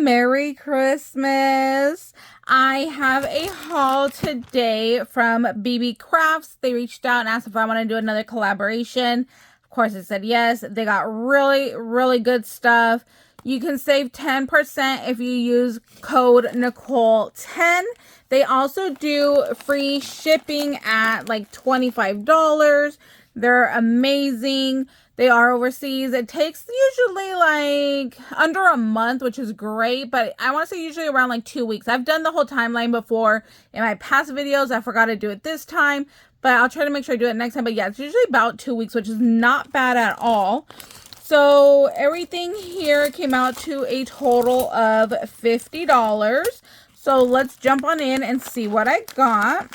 Merry Christmas. I have a haul today from BeeBeeCraft. They reached out and asked if I want to do another collaboration. Of course, I said yes. They got really good stuff. You can save 10% if you use code Nicole10. They also do free shipping at like $25. They're amazing. They are overseas. It takes usually like under a month, which is great, but I want to say usually around like 2 weeks. I've done the whole timeline before in my past videos. I forgot to do it this time, but I'll try to make sure I do it next time. But yeah, it's usually about 2 weeks, which is not bad at all. So everything here came out to a total of $50. So let's jump on in and see what I got.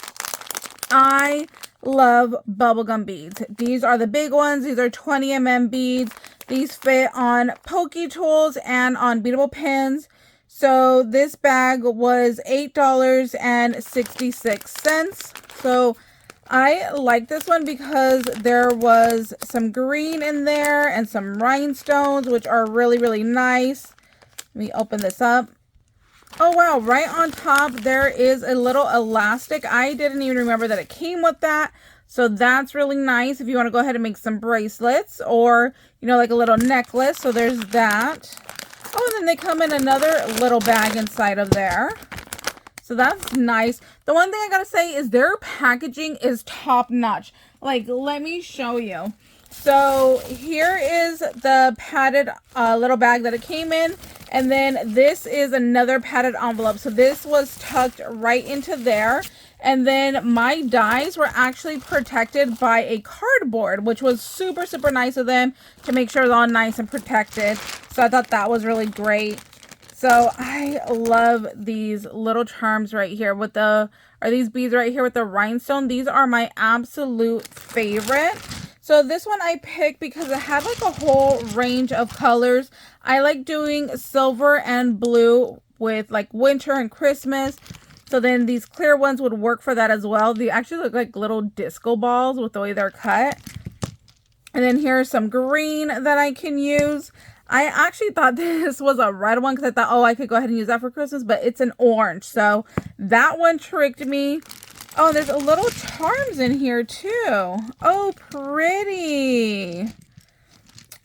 I love bubblegum beads. These are the big ones. These are 20mm beads. These fit on Pokie tools and on beadable pins. So this bag was $8.66. So I like this one because there was some green in there and some rhinestones, which are really nice. Let me open this up. Oh wow, right on top there is a little elastic. I didn't even remember that it came with that. So that's really nice if you want to go ahead and make some bracelets or, you know, like a little necklace. So there's that. Oh, and then they come in another little bag inside of there. So that's nice. The one thing I gotta say is their packaging is top notch. Like, let me show you. So here is the padded little bag that it came in. And then this is another padded envelope. So this was tucked right into there. And then my dies were actually protected by a cardboard, which was super nice of them to make sure it's all nice and protected. So I thought that was really great. So I love these little charms right here with the, or these beads right here with the rhinestone. These are my absolute favorite. So this one I picked because it had like a whole range of colors. I like doing silver and blue with like winter and Christmas. So then these clear ones would work for that as well. They actually look like little disco balls with the way they're cut. And then here's some green that I can use. I actually thought this was a red one because I thought, oh, I could go ahead and use that for Christmas, but it's an orange. So that one tricked me. Oh, there's a little charms in here too. Oh, pretty.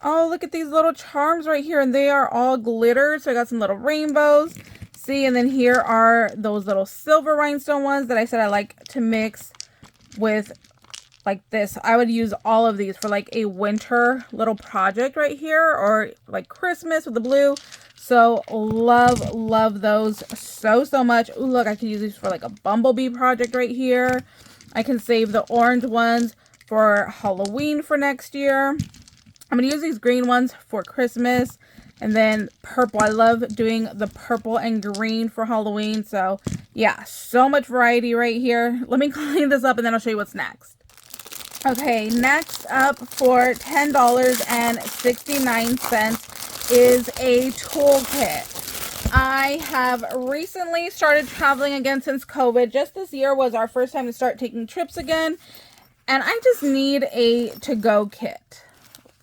Oh, look at these little charms right here. And they are all glitter. So I got some little rainbows. See, and then here are those little silver rhinestone ones that I said I like to mix with like this. I would use all of these for like a winter little project right here or like Christmas with the blue. So love those so much. Ooh, look, I can use these for like a bumblebee project right here. I can save the orange ones for Halloween for next year. I'm going to use these green ones for Christmas. And then purple. I love doing the purple and green for Halloween. So yeah, so much variety right here. Let me clean this up and then I'll show you what's next. Okay, next up for $10.69 is a toolkit. I have recently started traveling again since COVID. Just this year was our first time to start taking trips again. And I just need a to-go kit.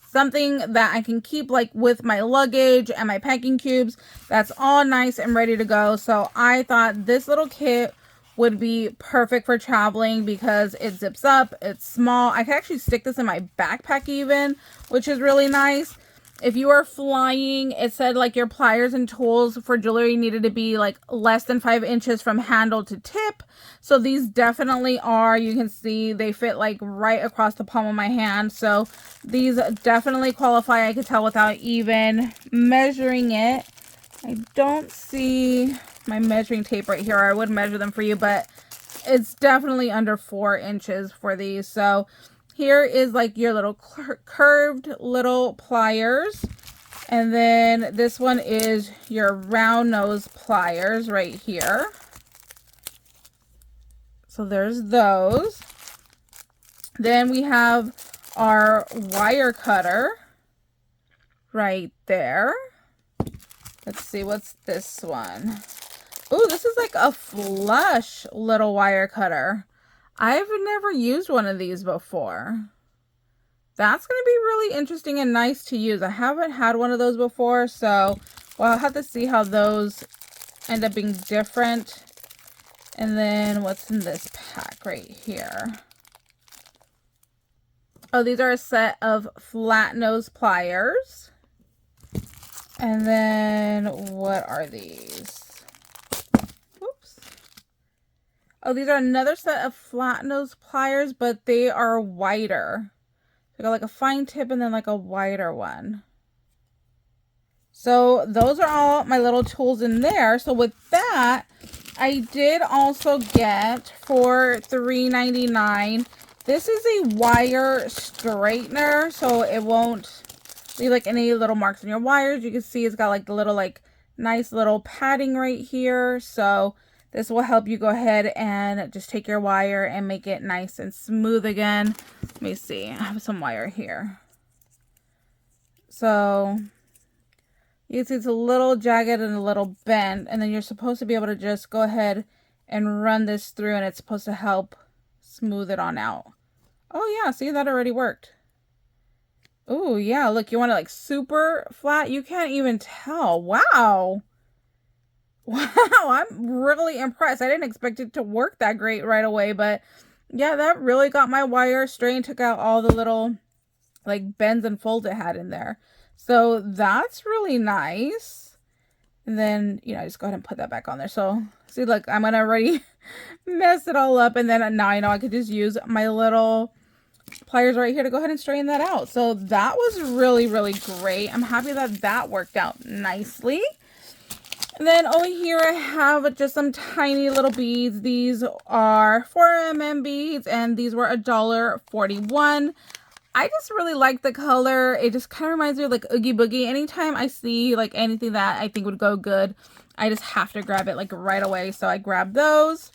Something that I can keep like with my luggage and my packing cubes. That's all nice and ready to go. So I thought this little kit would be perfect for traveling because it zips up. It's small. I can actually stick this in my backpack even, which is really nice. If you are flying, it said like your pliers and tools for jewelry needed to be like less than 5 inches from handle to tip. So these definitely are. You can see they fit like right across the palm of my hand. So these definitely qualify. I could tell without even measuring it. I don't see my measuring tape right here. I would measure them for you, but it's definitely under 4 inches for these. So here is like your little curved little pliers. And then this one is your round nose pliers right here. So there's those. Then we have our wire cutter right there. Let's see, what's this one? Oh, this is like a flush little wire cutter. I've never used one of these before. That's going to be really interesting and nice to use. I haven't had one of those before, so Well, I'll have to see how those end up being different. And then what's in this pack right here? Oh, these are a set of flat nose pliers. And then what are these? Whoops. Oh, these are another set of flat nose pliers, but they are wider. They got like a fine tip and then like a wider one. So those are all my little tools in there. So with that, I did also get for $3.99. This is a wire straightener, so it won't leave like any little marks on your wires. You can see it's got like the little like nice little padding right here. So this will help you go ahead and just take your wire and make it nice and smooth again. Let me see. I have some wire here. So you can see it's a little jagged and a little bent, and then you're supposed to be able to just go ahead and run this through, and it's supposed to help smooth it on out. Oh yeah, see, that already worked. Oh yeah, look, you want it like super flat? You can't even tell. Wow. Wow, I'm really impressed. I didn't expect it to work that great right away, but yeah, that really got my wire straight and took out all the little like bends and folds it had in there. So that's really nice. And then, you know, just go ahead and put that back on there. So see, look, I'm gonna already mess it all up, and then now I know I could just use my little pliers right here to go ahead and straighten that out. So that was really, really great. I'm happy that that worked out nicely. And then over here I have just some tiny little beads. These are 4mm beads, and these were $1.41. I just really like the color. It just kind of reminds me of like Oogie Boogie. Anytime I see like anything that I think would go good, I just have to grab it like right away. So I grabbed those.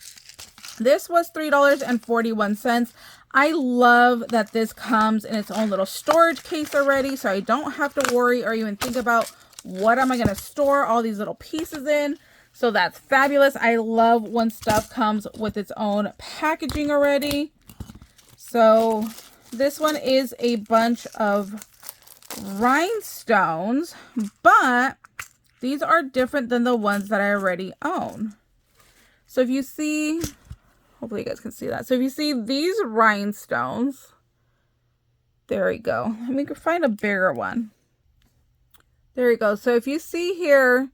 This was $3.41. I love that this comes in its own little storage case already, so I don't have to worry or even think about what am I going to store all these little pieces in. So that's fabulous. I love when stuff comes with its own packaging already. So this one is a bunch of rhinestones, but these are different than the ones that I already own. So if you see, hopefully you guys can see that. So if you see these rhinestones, there we go. Let me find a bigger one. There we go. So if you see here,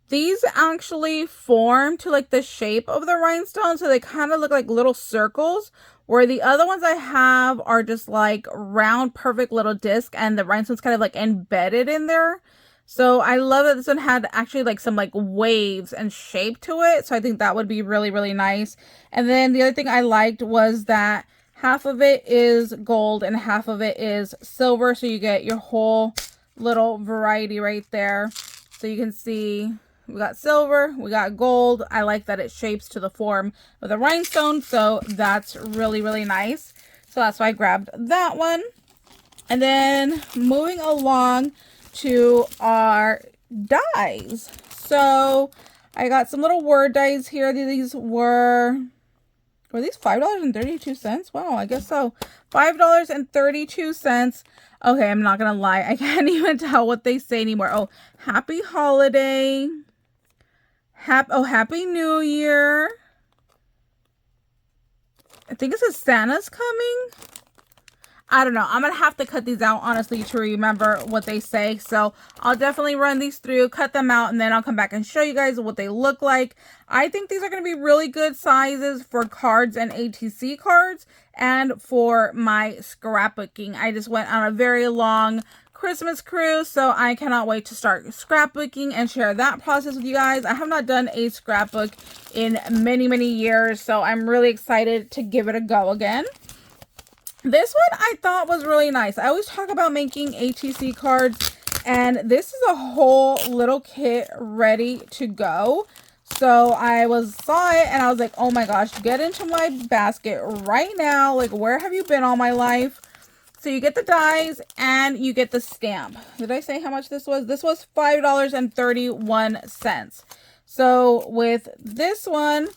these actually form to like the shape of the rhinestone. So they kind of look like little circles, where the other ones I have are just like round, perfect little disc, and the rhinestones kind of like embedded in there. So I love that this one had actually like some like waves and shape to it. So I think that would be really, really nice. And then the other thing I liked was that half of it is gold and half of it is silver. So you get your whole little variety right there. So you can see we got silver, we got gold. I like that it shapes to the form of the rhinestone. So that's really, really nice. So that's why I grabbed that one. And then moving along to our dies. So I got some little word dies here. These were these $5.32? Wow, I guess so. $5.32. Okay, I'm not gonna lie, I can't even tell what they say anymore. Oh, happy holiday. Happy New Year. I think it says Santa's coming. I don't know. I'm going to have to cut these out, honestly, to remember what they say. So I'll definitely run these through, cut them out, and then I'll come back and show you guys what they look like. I think these are going to be really good sizes for cards and ATC cards and for my scrapbooking. I just went on a very long Christmas cruise, so I cannot wait to start scrapbooking and share that process with you guys. I have not done a scrapbook in many, many years, so I'm really excited to give it a go again. This one I thought was really nice. I always talk about making ATC cards, and this is a whole little kit ready to go. So I saw it and I was like, oh my gosh, get into my basket right now. Like, where have you been all my life? So you get the dies and you get the stamp. Did I say how much this was? This was $5.31. So with this one,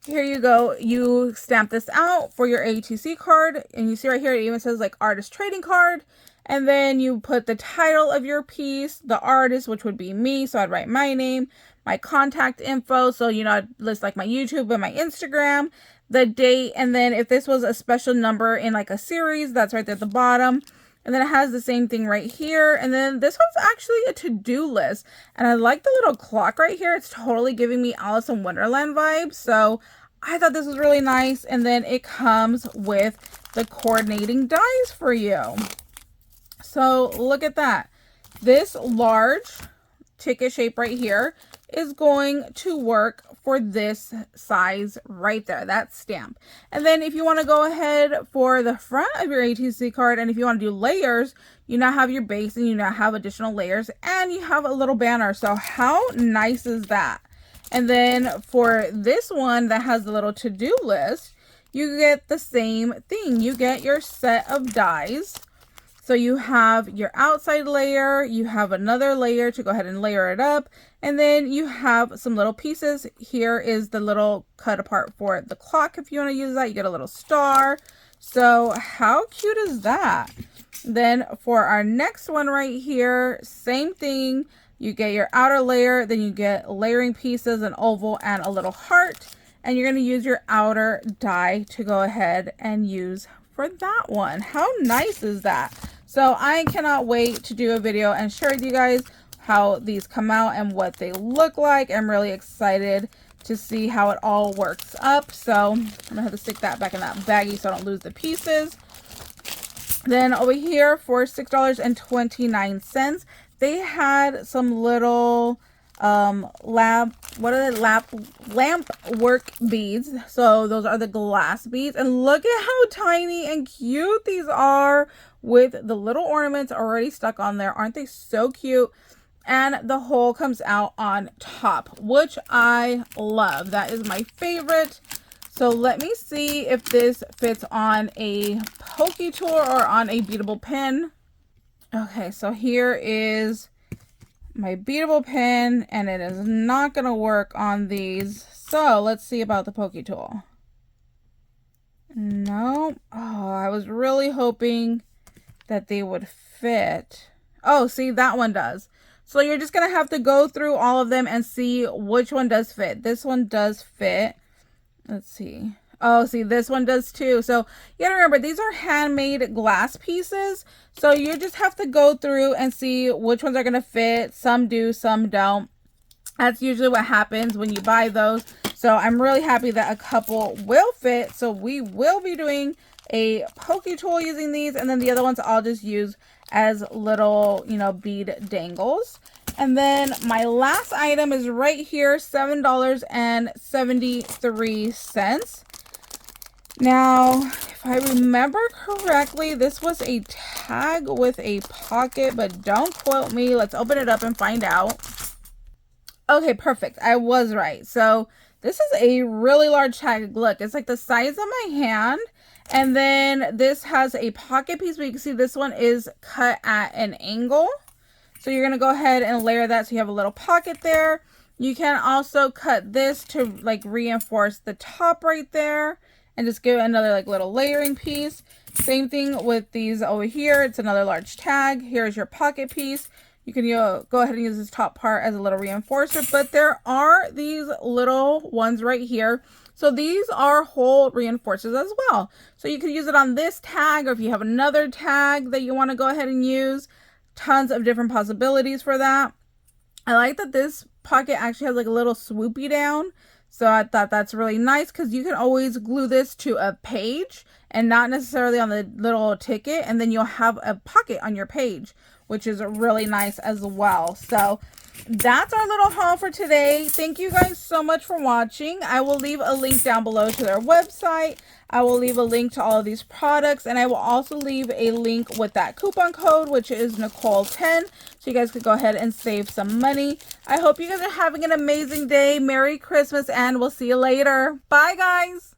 here you go. You stamp this out for your ATC card. And you see right here, it even says like artist trading card. And then you put the title of your piece, the artist, which would be me. So I'd write my name, my contact info. So, you know, I'd list like my YouTube and my Instagram, the date. And then if this was a special number in like a series, that's right there at the bottom. And then it has the same thing right here. And then this one's actually a to-do list. And I like the little clock right here. It's totally giving me Alice in Wonderland vibes. So I thought this was really nice. And then it comes with the coordinating dies for you. So look at that. This large ticket shape right here is going to work for this size right there, that stamp. And then if you want to go ahead for the front of your ATC card, and if you want to do layers, you now have your base and you now have additional layers and you have a little banner. So how nice is that? And then for this one that has the little to-do list, you get the same thing. You get your set of dies. So you have your outside layer, you have another layer to go ahead and layer it up, and then you have some little pieces. Here is the little cut apart for the clock. If you want to use that, you get a little star. So how cute is that? Then for our next one right here, same thing. You get your outer layer, then you get layering pieces, an oval and a little heart, and you're going to use your outer die to go ahead and use for that one. How nice is that? So I cannot wait to do a video and share with you guys how these come out and what they look like. I'm really excited to see how it all works up. So I'm gonna have to stick that back in that baggie so I don't lose the pieces. Then over here for $6.29, they had some little lamp work beads. So those are the glass beads, and look at how tiny and cute these are with the little ornaments already stuck on there. Aren't they so cute? And the hole comes out on top, which I love. That is my favorite. So let me see if this fits on a Pokie tool or on a beadable pin. Okay, so here is my beadable pin, and it is not going to work on these. So let's see about the Pokie tool. No. Oh, I was really hoping that they would fit. Oh, see, that one does. So you're just going to have to go through all of them and see which one does fit. This one does fit. Let's see. Oh, see, this one does too. So you gotta remember, these are handmade glass pieces. So you just have to go through and see which ones are gonna fit. Some do, some don't. That's usually what happens when you buy those. So I'm really happy that a couple will fit. So we will be doing a Pokie tool using these, and then the other ones I'll just use as little, you know, bead dangles. And then my last item is right here, $7.73. Now, if I remember correctly, this was a tag with a pocket, but don't quote me. Let's open it up and find out. Okay, perfect. I was right. So this is a really large tag. Look, it's like the size of my hand. And then this has a pocket piece, but you can see this one is cut at an angle. So you're going to go ahead and layer that so you have a little pocket there. You can also cut this to like reinforce the top right there and just give it another like little layering piece. Same thing with these over here. It's another large tag. Here's your pocket piece. You can go ahead and use this top part as a little reinforcer, but there are these little ones right here. So these are hole reinforcers as well. So you can use it on this tag, or if you have another tag that you want to go ahead and use. Tons of different possibilities for that. I like that this pocket actually has like a little swoopy down. So I thought that's really nice because you can always glue this to a page and not necessarily on the little ticket. And then you'll have a pocket on your page, which is really nice as well. So that's our little haul for today. Thank you guys so much for watching. I will leave a link down below to their website. I will leave a link to all of these products, and I will also leave a link with that coupon code, which is Nicole10, so you guys could go ahead and save some money. I hope you guys are having an amazing day. Merry Christmas, and we'll see you later. Bye, guys.